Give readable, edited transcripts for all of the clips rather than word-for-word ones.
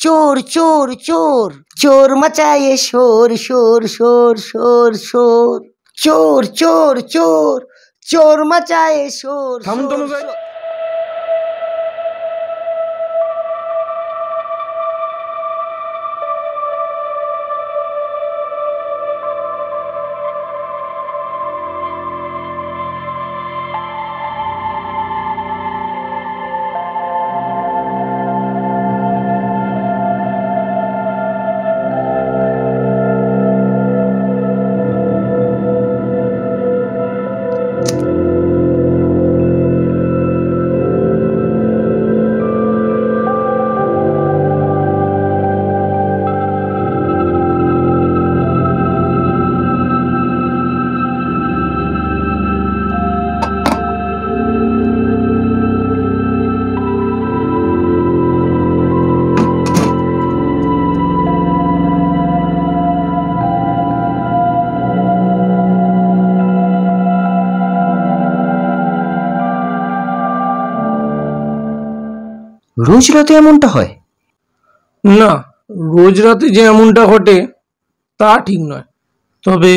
चोर चोर चोर चोर मचाए शोर शोर शोर शोर शोर चोर चोर चोर चोर मचाए शोर। রোজ রাতে এমনটা হয় না, রোজ রাতে যে এমনটা ঘটে তা ঠিক নয়, তবে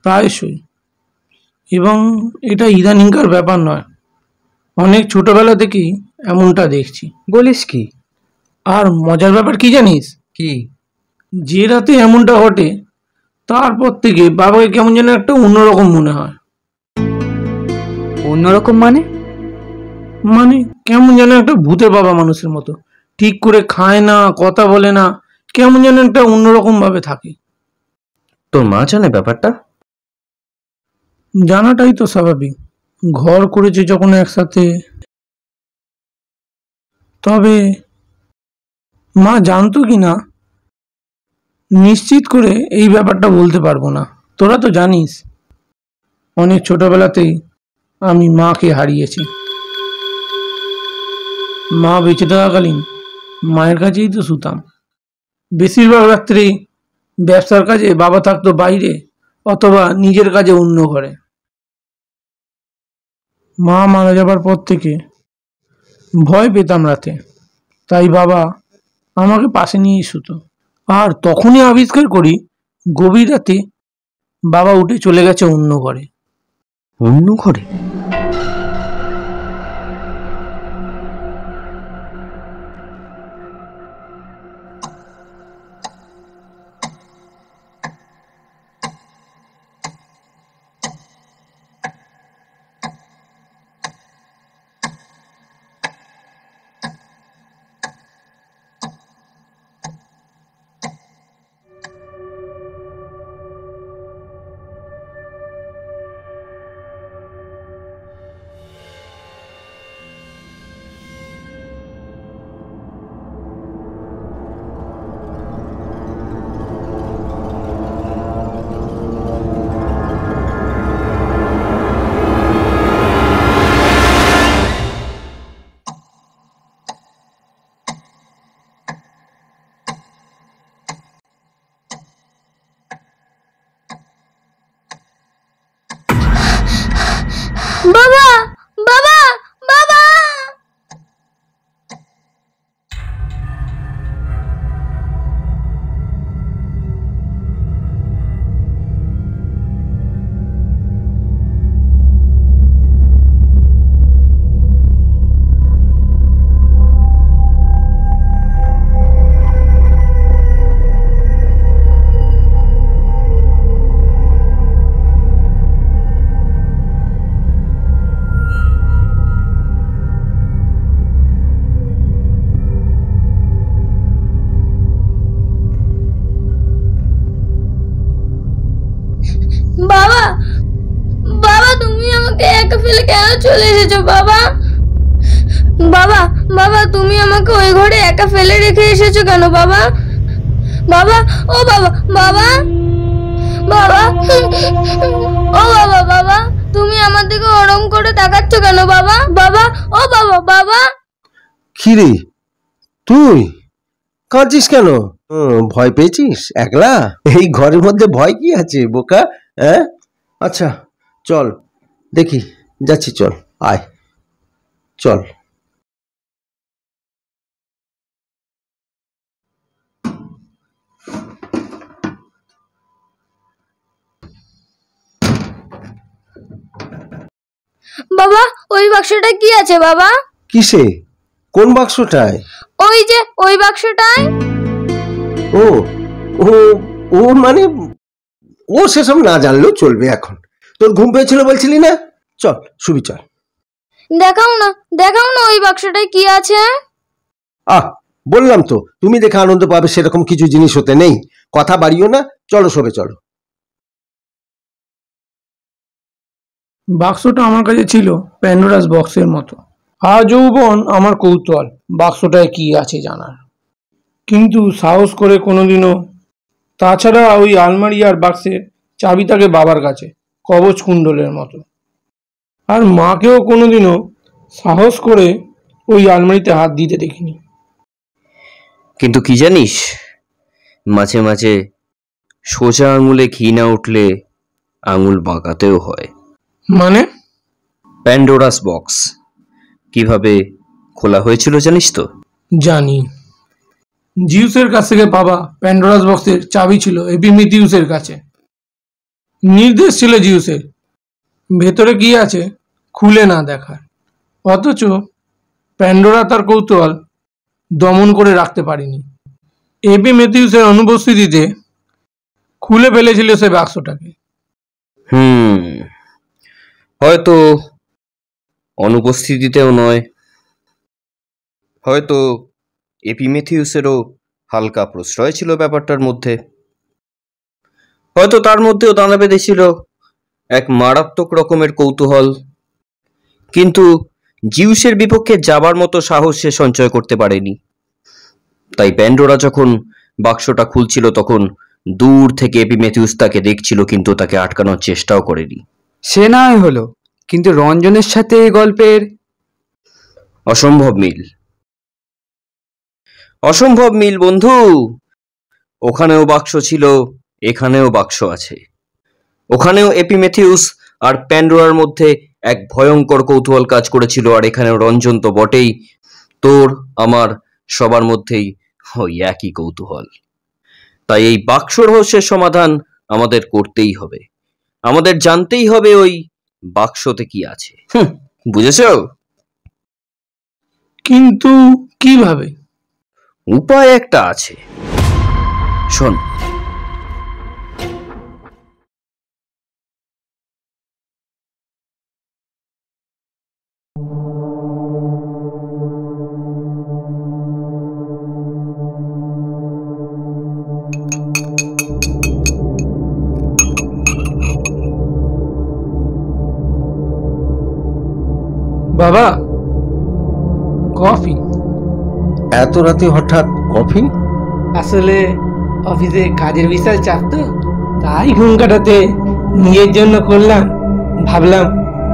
প্রায়শই। এবং এটা ইদানিংকার ব্যাপার নয়, অনেক ছোটবেলা থেকেই এমনটা দেখছি। বলিস কি? আর মজার ব্যাপার কি জানিস? কি? যে রাতে এমনটা ঘটে তারপর থেকে বাবাকে কেমন যেন একটা অন্যরকম মনে হয়। অন্যরকম মানে? মানে কেমন যেন একটা ভূতের বাবা মানুষের মতো, ঠিক করে খায় না, কথা বলে না, কেমন যেন একটা অন্যরকম ভাবে থাকে। তোর মা জানে ব্যাপারটা? জানাটাই তো স্বাভাবিক, ঘর করেছে যখন একসাথে। তবে মা জানতো কি না নিশ্চিত করে এই ব্যাপারটা বলতে পারবো না। তোরা তো জানিস অনেক ছোটবেলাতেই আমি মাকে হারিয়েছি। মা বেঁচে থাকাকালীন মায়ের কাছেই তো শুতাম। বেশিরভাগ রাত্রেই ব্যবসার কাজে বাবা থাকতো বাইরে অথবা নিজের কাজে অন্য ঘরে। মা মারা যাবার পর থেকে ভয় পেতাম রাতে, তাই বাবা আমাকে পাশে নিয়েই শুতো। আর তখনই আবিষ্কার করি গভীর রাতে বাবা উঠে চলে গেছে অন্য ঘরে। অন্য ঘরে? বাবা বাবা বাবা! বাবা বাবা তুমি আমাকে একা ফেলে কেন চলে এসেছো বাবা? বাবা বাবা তুমি আমাকে ওই ঘরে একা ফেলে রেখে এসেছো কেন বাবা? বাবা ও বাবা বাবা বাবা ও বাবা বাবা তুমি আমার দিকে ওরম করে তাকাচ্ছ কেন বাবা? বাবা ও বাবা বাবা! কি রে তুই কাঁদছিস কেন? ভয় পেয়েছিস একলা? এই ঘরের মধ্যে ভয় কি আছে বোকা? হ্যাঁ আচ্ছা চল দেখি, যাচ্ছি, চল আয় চল। বাবা ওই বাক্সটা কি আছে বাবা? কিসে? কোন বাক্সটায়? ওই যে ওই বাক্সটায়। ও ও ও মানে ও সেসব না জানলেও চলবে এখন। তোর ঘুম পেয়েছিল বলছিলি না? চল শুবি চল। দেখাও না ওই বাক্সটায় কি আছে। আহ বললাম তো, তুমি দেখে আনন্দ পাবে সেরকম কিছু জিনিস হতে নেই। কথা বাড়িও না, চলো শোবে চলো। বাক্সটা আমার কাছে ছিল প্যান্ডোরাস বক্সের মতো। আজীবন আমার কৌতূহল বাক্সটায় কি আছে জানার, কিন্তু সাহস করে কোনোদিনও। তাছাড়া ওই আলমারি আর বাক্সের চাবি থাকে বাবার কাছে কবচ কুণ্ডলের মতো। আর মাকেও কোনোদিনও সাহস করে ওই আলমারিতে হাত দিতে দেখিনি। কিন্তু কি জানিস, মাঝে মাঝে সোজা আঙুলে ঘি না উঠলে আঙুল বাঁকাতেও হয়। মানে? প্যান্ডোরাস বক্স কিভাবে খোলা হয়েছিল জানিস তো? জানি। জিউসের কাছ থেকে পাওয়া প্যান্ডোরাস বক্সের চাবি ছিল এপিমেথিউসের কাছে। নির্দেশ ছিল জিউসের ভেতরে কি আছে খুলে না দেখার। অথচ প্যান্ডোরা তার কৌতূহল দমন করে রাখতে পারেনি। এপিমেথিউসের অনুপস্থিতিতে খুলে ফেলেছিল সে বাক্সটাকে। হয়তো অনুপস্থিতিতেও নয়, হয়তো এপিমেথিউসেরও হালকা প্রশ্রয় ছিল ব্যাপারটার মধ্যে। হয়তো তার মধ্যেও দানা বেঁধেছিল এক মারাত্মক রকমের কৌতূহল, কিন্তু জিউসের বিপক্ষে যাবার মতো সাহস সে সঞ্চয় করতে পারেনি। তাই প্যান্ডোরা যখন বাক্সটা খুলছিল তখন দূর থেকে এপিমেথিউস তাকে দেখছিল, কিন্তু তাকে আটকানোর চেষ্টাও করেনি। সে না হয় হলো, কিন্তু রঞ্জনের সাথে এই গল্পের অসম্ভব মিল, অসম্ভব মিল বন্ধু। ওখানেও বাক্স ছিল, এখানেও বাক্স আছে। ওখানেও এপিমেথিউস আর প্যান্ডোরার মধ্যে এক ভয়ঙ্কর কৌতূহল কাজ করেছিল, আর এখানেও রঞ্জন তো বটেই। তোর আমার সবার মধ্যেই ওই একই কৌতূহল। তাই এই বাক্স রহস্যের সমাধান আমাদের করতেই হবে। আমাদের জানতেই হবে ওই বাক্সতে কি আছে। বুঝেছ? কিন্তু কিভাবে? উপায় একটা আছে, শোন। বাবা, কফি। এত রাতে হঠাৎ কফি? আসলে অফিসে কাজের বিশাল চাপ তো, তাই ঘুম কাটাতে নিজের জন্য করলাম। ভাবলাম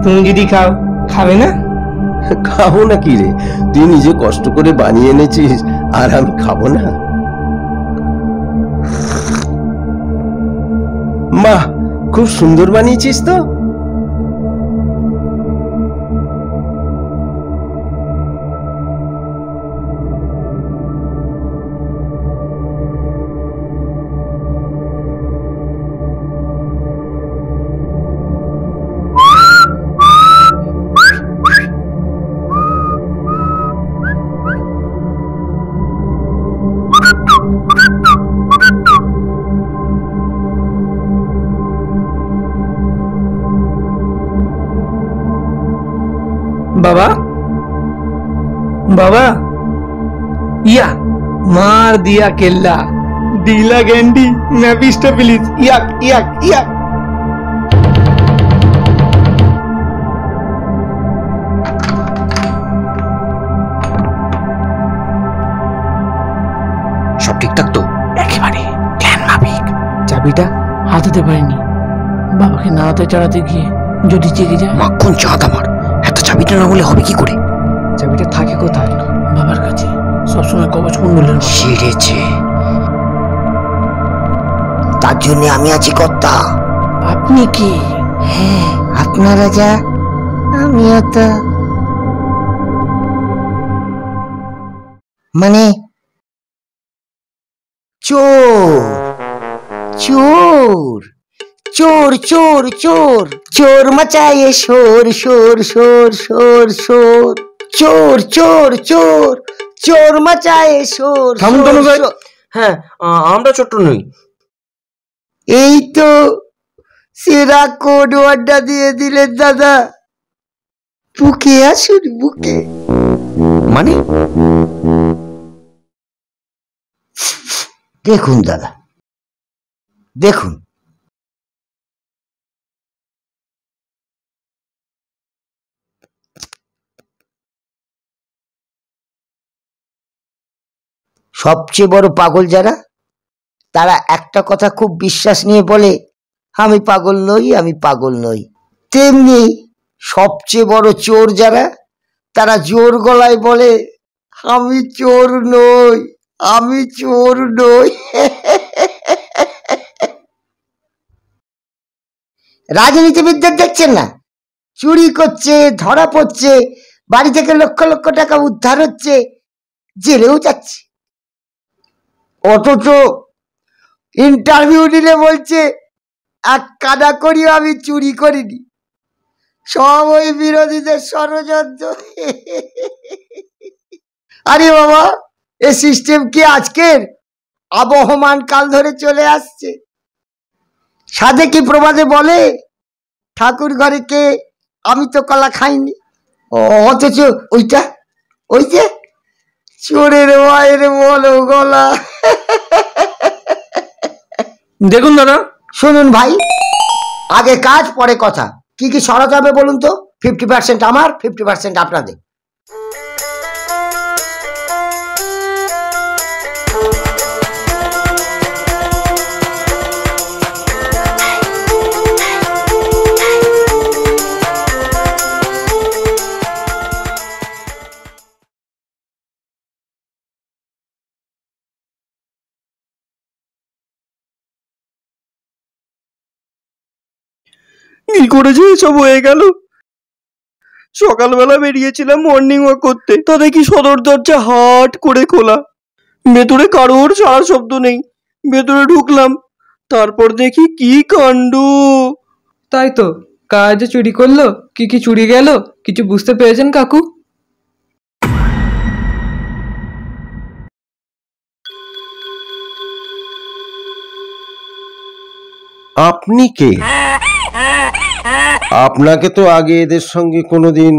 তুমি যদি খাও, খাবে না? খাবো না কি রে, তুই নিজে কষ্ট করে বানিয়ে এনেছিস আর আমি খাবো না? মা, খুব সুন্দর বানিয়েছিস তো। बाबा, बाबा, या मार दिया केल्ला, डीला गैंडी, नेपिस्टा प्लीज, याक याक याक। সব ঠিকঠাক তো? একেবারে জ্ঞান মাফিক। চাবিটা হাতাতে পারিনি। বাবাকে নাড়াতে চাড়াতে গিয়ে যদি জেগে যায়। মাখন চাঁদ আমার, এত চাবিটা না হলে হবে কি করে? চাবিটা থাকে কোথায়? বাবার কাছে সবসময় কবচ কুণ্ডলের মতো। সেরেছে, তার জন্য আমি আছি কর্তা। আপনি কি? হ্যাঁ, আপনারা যা, আমিও তো। মানে চোর, চোর, चोर चोर चोर चोर मचाए शोर शोर शोर शोर शोर चोर चोर चोर चोर मचाए शोर থামুন তনু ভাই। शोर। হ্যাঁ, আমরা ছোট্ট নই। এই তো সেরা কোড ওয়ার্ডটা দিয়ে দিলেন দাদা। বুকে আসুন বুকে। মানে দেখুন দাদা, দেখুন সবচেয়ে বড় পাগল যারা, তারা একটা কথা খুব বিশ্বাস নিয়ে বলে, আমি পাগল নই, আমি পাগল নই। তেমনি সবচেয়ে বড় চোর যারা, তারা জোর গলায় বলে, আমি চোর নই, আমি চোর নই। রাজনীতিবিদদের দেখছেন না, চুরি করছে, ধরা পড়ছে, বাড়ি থেকে লক্ষ লক্ষ টাকা উদ্ধার হচ্ছে, জেলেও যাচ্ছে। অথচ ইন্টারভিউ নিলে বলছে এক কাদা করিও আমি চুরি করিনি, সব ওই বিরোধীদের ষড়যন্ত্র। আরে বাবা, এ সিস্টেম কি আজকের? আবহমান কাল ধরে চলে আসছে। সাধে কি প্রবাদে বলে, ঠাকুর ঘরে কে, আমি তো কলা খাইনি। অথচ ওইটা, ওই যে চোরের মায়ের বলো গলা। দেখুন দাদা, শুনুন ভাই, আগে কাজ পরে কথা। কি কি সরাতে হবে বলুন তো? 50% আমার, 50% আপনাদের। কি করে যে সব হয়ে গেল? সকালবেলা বেরিয়েছিলাম মর্নিং ওয়াক করতে, তা দেখি সদর দরজা হাট করে খোলা, ভেতরে কারোর সারা শব্দ নেই। ভেতরে ঢুকলাম, তারপর দেখি কি কাণ্ড। তাই তো, কাজ চুরি করলো, কি কি চুরি গেল কিছু বুঝতে পেরেছেন কাকু? আপনি কে? আপনাকে তো আগে এদের সঙ্গে কোনোদিন।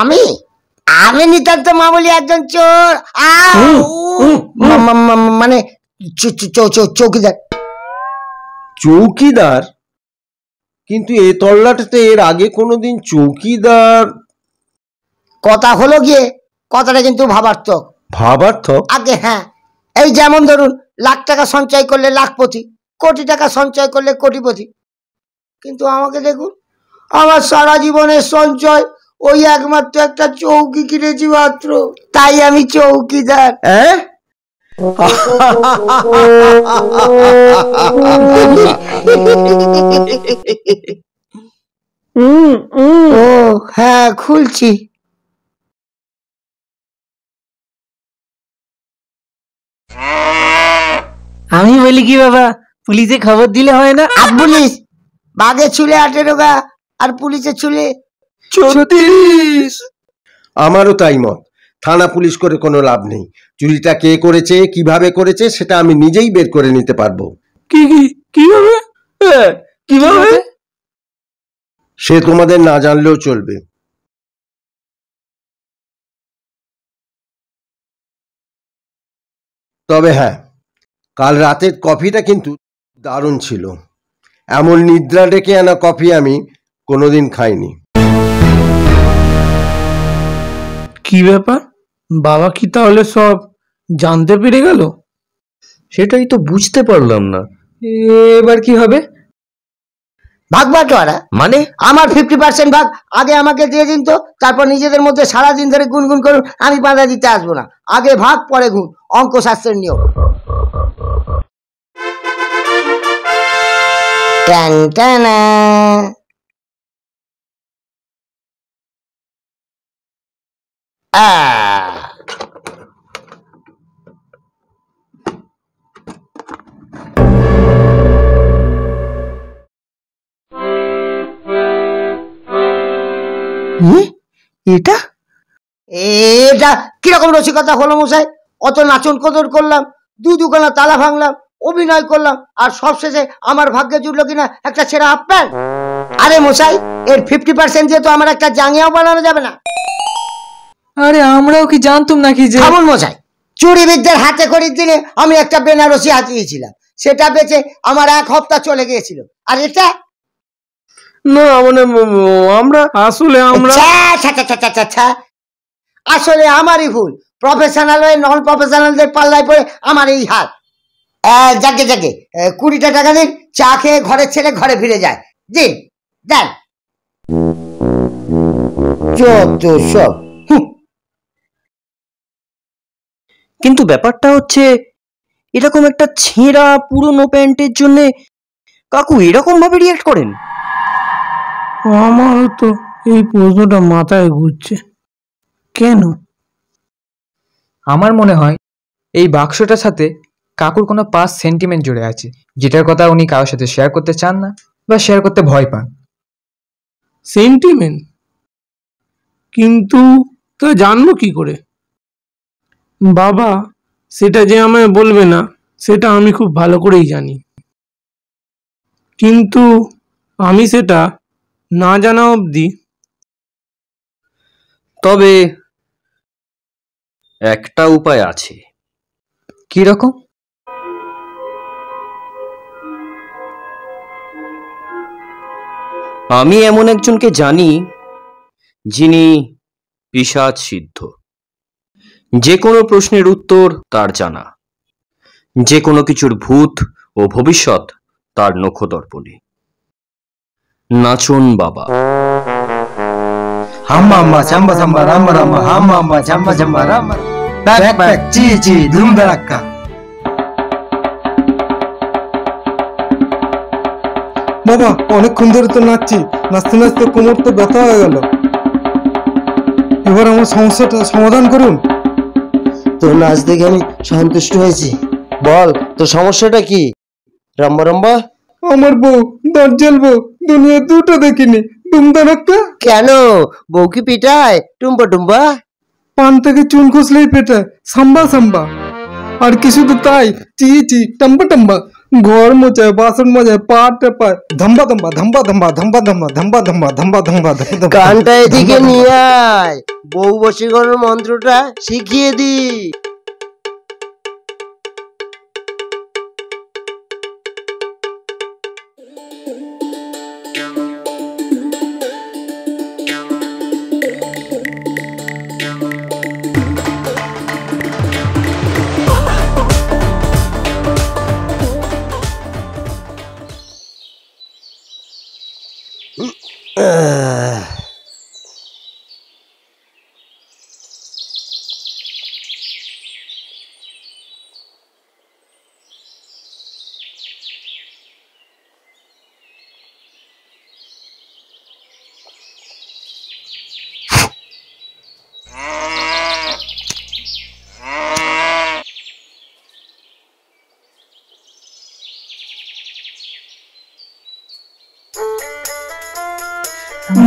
আমি আমি নিতান্ত মামুলি একজন চোর। মানে চৌকিদার। চৌকিদার? কিন্তু এ তল্লাটাতে এর আগে কোনোদিন চৌকিদার। কথা হলো গিয়ে, কথাটা কিন্তু ভাবার্থক। ভাবার্থক? আগে হ্যাঁ, এই যেমন ধরুন, লাখ টাকা সঞ্চয় করলে লাখপতি, কোটি টাকা সঞ্চয় করলে কোটিপতি। কিন্তু আমাকে দেখুন, আমার সারা জীবনের সঞ্চয় ওই একমাত্র একটা চৌকি কিনেছি মাত্র, তাই আমি চৌকিদার। ও হ্যাঁ, খুলছি। আমি বলি কি বাবা, পুলিশে খবর দিলে হয় না? আর পুলিশ বাঘে ছুলে 18 গা, আর পুলিশে ছুলে 36। আমারও তাই মত। থানা পুলিশ করে কোনো লাভ নেই। চুরিটা কে করেছে, কিভাবে করেছে, সেটা আমি নিজেই বের করে নিতে পারবো। কিভাবে? হ্যাঁ, কিভাবে? সে তোমাদের না জানলেও চলবে। তবে হ্যাঁ, কাল রাতের কফিটা কিন্তু দারুণ ছিল। এমন নিদ্রা ডেকে আনা কফি আমি কোনোদিন খাইনি। কি ব্যাপার, বাবা কি তাহলে সব জানতে পেরে গেল? সেটাই তো বুঝতে পারলাম না। এবার কি হবে? ভাগ বাটোয়ারা। মানে আমার 50% ভাগ আগে আমাকে দিয়ে দিন তো, তারপর নিজেদের মধ্যে সারাদিন ধরে গুনগুন করুন, আমি বাধা দিতে আসবো না। আগে ভাগ পরে গুণ, অঙ্ক শাস্ত্রের নিয়ম। টান টানা। এটা এটা কিরকম রসিকতা হলো মশাই? অত নাচন কদর করলাম, দুখানা তালা ভাঙলাম, অভিনয় করলাম, আর সবশেষে আমার ভাগ্যে জুটলো কিনা একটা ছেঁড়া হাফ প্যান্ট। আরে মশাই, এর 50% যেহেতু আমার একটা জাঙ্গিয়াও বানানো যাবে না। আরে আমরাও কি জানতাম নাকি যে থামুন মশাই, চুরিবিদদের হাতে খড়ির দিনে আমি একটা বেনারসি হাতিয়েছিলাম, সেটা বেচে আমার 1 সপ্তাহ চলে গিয়েছিল। আর এটা না মানে আমরা আসলে আমরা আসলে আমারই ভুল। প্রফেশনাল হয়ে নন প্রফেশনালদের পাল্লায় পড়ে আমার এই হাল। যাকে 20টা টাকা দিন, চা খেয়ে ঘরের ছেলে ঘরে ফিরে যায়। দিন দেন, যত সব। কিন্তু ব্যাপারটা হচ্ছে, এরকম একটা ছেঁড়া পুরনো প্যান্টের জন্য কাকু এরকম ভাবে রিয়াক্ট করেন? আমারও তো এই প্রশ্নটা মাথায় ঘুরছে, কেন? আমার মনে হয় এই বাক্সটার সাথে কাকুর কোনো পাস্ট সেন্টিমেন্ট জুড়ে আছে, যেটার কথা উনি কারোর সাথে শেয়ার করতে চান না বা শেয়ার করতে ভয় পান। সেন্টিমেন্ট? কিন্তু তা জানবো কি করে? বাবা সেটা যে আমায় বলবে না, সেটা আমি খুব ভালো করেই জানি। কিন্তু আমি সেটা না জানা অবধি তবে একটা উপায় আছে। কি রকম? আমি এমন একজনকে জানি যিনি পিশাচ সিদ্ধ। যে কোনো প্রশ্নের উত্তর তার জানা, যে কোনো কিছুর ভূত ও ভবিষ্যৎ তার নখদর্পণে। নাচন বাবা। Hamba hamba chamba chamba ramba ramba hamba hamba chamba chamba ramba back back chi chi dhum dharaka। বাবা অনেকক্ষণ ধরে তো নাচছি, নাচতে নাচতে কোমর তো ব্যথা হয়ে গেল। এবার আমার সমস্যাটা সমাধান করুন। তোর নাচ দেখে আমি সন্তুষ্ট হয়েছি। বল তোর সমস্যাটা কি? রম্বা রম্বা। আমার বউ, দরজাল বউ, দুনিয়া দুটো দেখিনি। ধুমধারাক্কা। কেন বউ কি পিটায়? টুম্বা টুম্বা। পান থেকে চুন খসলেই পেটায়, সাম্বা সাম্বা। আর কি শুধু তাই, চি চি টাম্বা টাম্বা। ঘর মোচায়, বাসন মাজায়, পা টেপায়, ধাম্বা ধাম্বা ধাম্বা ধাম্বা ধাম্বা ধাম্বা ধাম্বা ধাম্বা ধাম্বা ধাম্বা ধাম্বা। গানটা এদিকে নিয়ে আয়, বউ বশীকরণ মন্ত্রটা শিখিয়ে দি।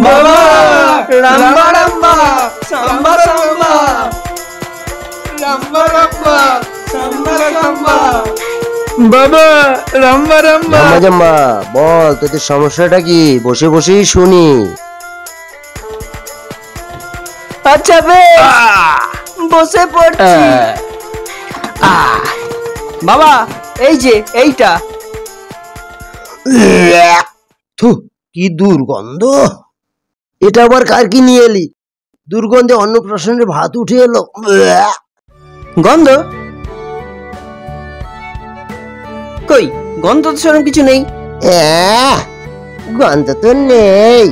বাবা রাম্বা রাম্বা সাম্বা সাম্বা রাম্বা রাম্বা সাম্বা সাম্বা। বাবা রাম্বা রাম্বা। জাম্বা জাম্বা বল তোদের সমস্যাটা কি? বসে বসেই শুনি। আচ্ছা বেশ, বসে পড়ছি। বাবা এই যে এইটা। থু, কি দুর্গন্ধ! এটা আবার কার কি নিয়ে এলি? দুর্গন্ধে অন্নপ্রাশনের ভাত উঠে এলো। গন্ধ? কই গন্ধ তো সেরকম কিছু নেই। গন্ধ তো নেই।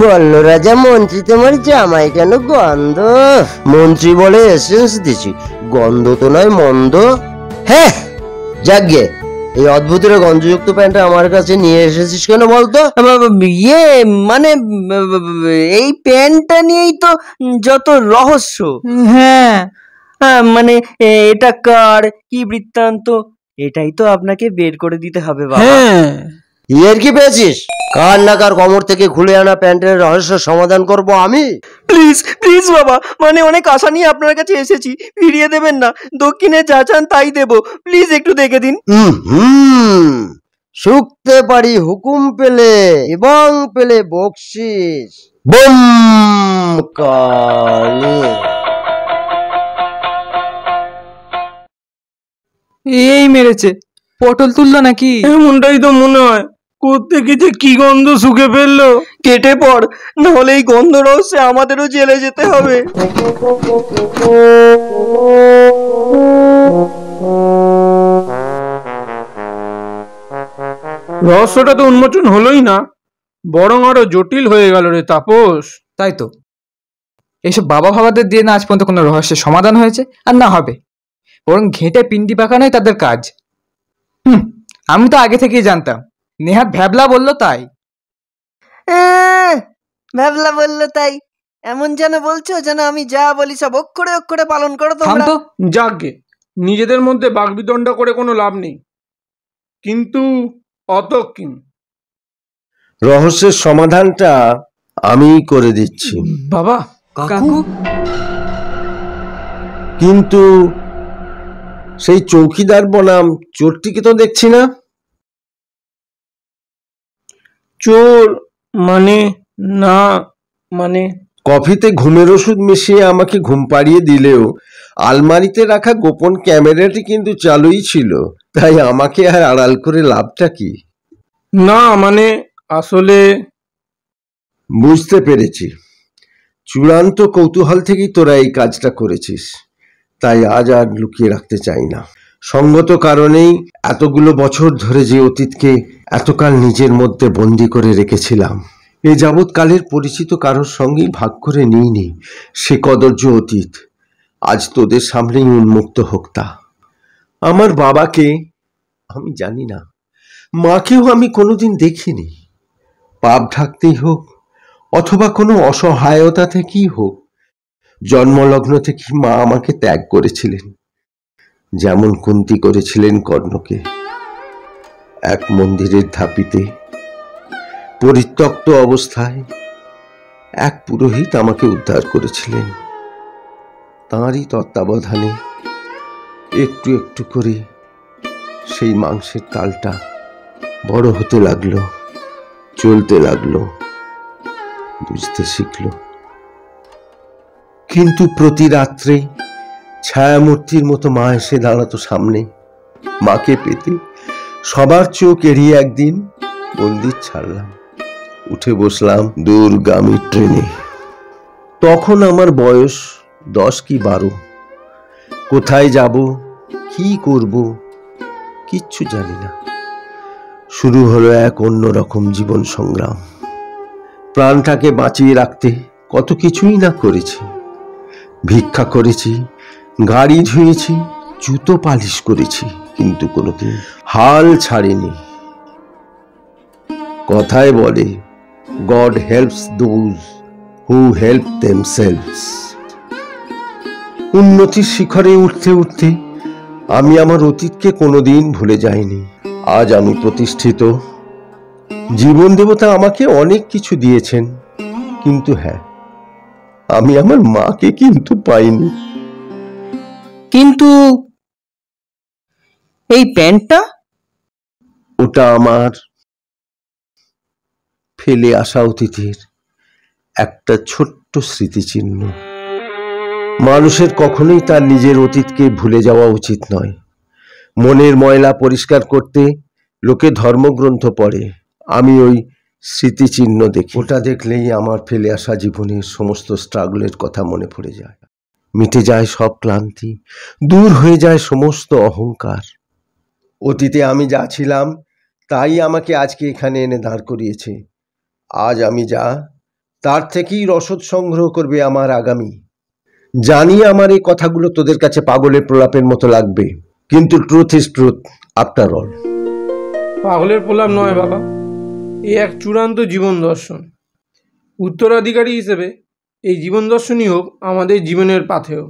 বললো রাজা মন্ত্রী তোমার জামাই কেন গন্ধ? মন্ত্রী বলে এসেন্স দিছি, গন্ধ তো নয় মন্দ। হ্যাঁ যাগ্গে, এই অদ্ভুতের গন্ধযুক্ত প্যান্টটা আমার কাছে নিয়ে এসেছিস কেন বলতো? ইয়ে মানে এই প্যান্টটা নিয়েই তো যত রহস্য। হ্যাঁ মানে এটা কার, কি বৃত্তান্ত, এটাই তো আপনাকে বের করে দিতে হবে বাবা। হ্যাঁ ইয়ের কি পেয়েছিস? কার নাকার কোমর থেকে খুলে আনা প্যান্টের রহস্য সমাধান করব আমি? প্লিজ প্লিজ বাবা, মানে অনেক আশা নিয়ে আপনার কাছে এসেছি, ফিরিয়ে দেবেন না। দক্ষিণে যা চান তাই দেব, প্লিজ একটু দেখে দিন। শুকতে পারি হুকুম পেলে এবং পেলে বকশিস। বুম কালে এই মেরেছে, পটল তুললো নাকি? এমনটাই তো মনে হয়। কোত্থেকে যে কি গন্ধ শুকে ফেললো। কেটে পড়, নাহলে এই গন্ধ রহস্যে আমাদেরও জেলে যেতে হবে। রহস্যটা তো উন্মোচন হলোই না, বরং আরো জটিল হয়ে গেল রে তাপস। তাই তো, এইসব বাবা ভাবাদের দিয়ে না আজ পর্যন্ত কোনো রহস্যের সমাধান হয়েছে, আর না হবে। বরং ঘেঁটে পিন্ডি পাকানোই তাদের কাজ। আমি তো আগে থেকেই জানতাম। নেহাত ভ্যাবলা বললো তাই। ভাবলা বললো তাই? এমন যেন বলছো যেন আমি যা বলি সব অক্ষরে অক্ষরে পালন করো থাম তোমরা। তো। যাকগে, নিজেদের মধ্যে বাকবিতণ্ডা করে কোনো লাভ নেই। কিন্তু অতক্ষণ রহস্যের সমাধানটা আমি করে দিচ্ছি। বাবা। কাকু, কিন্তু সেই চৌকিদার বনাম চোরটিকে তো দেখছি না। চোর মানে? না মানে কফিতে ঘুমের ওষুধ মিশিয়ে আমাকে ঘুম পাড়িয়ে দিলেও আলমারিতে রাখা গোপন ক্যামেরাটি কিন্তু চালুই ছিল, তাই আমাকে আর আড়াল করে লাভটা কি? না মানে আসলে বুঝতে পেরেছি, চূড়ান্ত কৌতূহল থেকেই তোরা এই কাজটা করেছিস, তাই আজ আর লুকিয়ে রাখতে চাই না। সঙ্গত কারণেই এতগুলো বছর ধরে যে অতীতকে এতকাল নিজের মধ্যে বন্দি করে রেখেছিলাম, এ যাবৎকালের পরিচিত কারোর সঙ্গেই ভাগ করে নিইনি সে কদর্য অতীত, আজ তোদের সামনেই উন্মুক্ত হোক তা। আমার বাবাকে আমি জানি না, মাকেও আমি কোনোদিন দেখিনি। পাপ ঢাকতেই হোক অথবা কোনো অসহায়তা থেকেই হোক, জন্মলগ্ন থেকে মা আমাকে ত্যাগ করেছিলেন, যেমন কুন্তী করেছিলেন কর্ণকে। এক মন্দিরের ধাপিতে পরিত্যক্ত অবস্থায় এক পুরোহিত আমাকে উদ্ধার করেছিলেন। তাঁরই তত্ত্বাবধানে একটু একটু করে সেই মাংসের তালটা বড় হতে লাগলো, চলতে লাগলো, বুঝতে শিখল। কিন্তু প্রতি রাত্রে ছায়ামূর্তির মতো মা এসে দাঁড়াতো সামনে। মাকে পেতে সবার চোখ এড়িয়ে একদিন মন্দির ছাড়লাম, উঠে বসলাম দূরগামী ট্রেনে। তখন আমার বয়স 10 কি 12। কোথায় যাব, কি করব কিচ্ছু জানি না। শুরু হলো এক অন্যরকম জীবন সংগ্রাম। প্রাণটাকে বাঁচিয়ে রাখতে কত কিছুই না করেছি। ভিক্ষা করেছি, গাড়ি ধুয়েছি, জুতো পালিশ করেছি, কিন্তু কোনোদিন হাল ছাড়িনি। কথায় বলে, god helps those who help themselves. উন্নতির শিখরে উঠতে উঠতে আমি আমার অতীতকে কোনোদিন ভুলে যাইনি। আজ আমি প্রতিষ্ঠিত। জীবন দেবতা আমাকে অনেক কিছু দিয়েছেন, কিন্তু হ্যাঁ, আমি আমার মাকে কিন্তু পাইনি। কিন্তু এই প্যান্টটা? ওটা আমার ফেলে আসা অতীতের একটা ছোট্ট স্মৃতিচিহ্ন। মানুষের কখনোই তার নিজের অতীতকে ভুলে যাওয়া উচিত নয়। মনের ময়লা পরিষ্কার করতে লোকে ধর্মগ্রন্থ পড়ে, আমি ওই স্মৃতিচিহ্ন দেখি। ওটা দেখলেই আমার ফেলে আসা জীবনের সমস্ত স্ট্রাগলের কথা মনে পড়ে যায়। মিটে যায় সব ক্লান্তি, দূর হয়ে যায় সমস্ত অহংকার। অতীতে আমি যা ছিলাম তাই আমাকে আজকে এখানে এনে দাঁড় করিয়েছে। আজ আমি যা, তার থেকেই রসদ সংগ্রহ করবে আমার আগামী। জানি আমার এই কথাগুলো তোদের কাছে পাগলের প্রলাপের মতো লাগবে, কিন্তু truth is truth after all. পাগলের প্রলাপ নয় বাবা, এই এক চূড়ান্ত জীবন দর্শন। উত্তরাধিকারী হিসেবে এই জীবন দর্শনই হোক আমাদের জীবনের পাথেয়।